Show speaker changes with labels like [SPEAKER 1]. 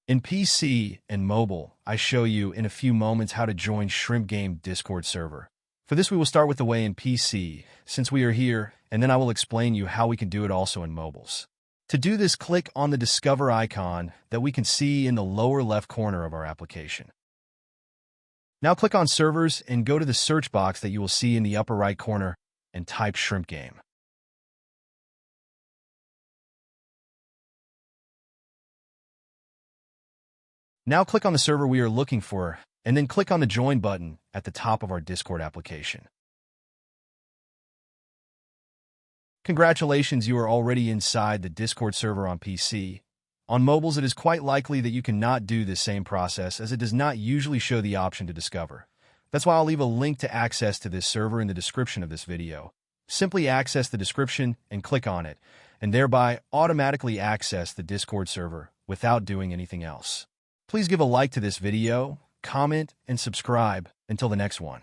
[SPEAKER 1] In PC and mobile, I show you in a few moments how to join Shrimp Game Discord server. For this, we will start with the way in PC, since we are here, and then I will explain you how we can do it also in mobiles. To do this, click on the Discover icon that we can see in the lower left corner of our application. Now click on Servers and go to the search box that you will see in the upper right corner and type Shrimp Game. Now click on the server we are looking for, and then click on the Join button at the top of our Discord application. Congratulations, you are already inside the Discord server on PC. On mobiles, it is quite likely that you cannot do this same process, as it does not usually show the option to discover. That's why I'll leave a link to access to this server in the description of this video. Simply access the description and click on it, and thereby automatically access the Discord server without doing anything else. Please give a like to this video, comment, and subscribe. Until the next one.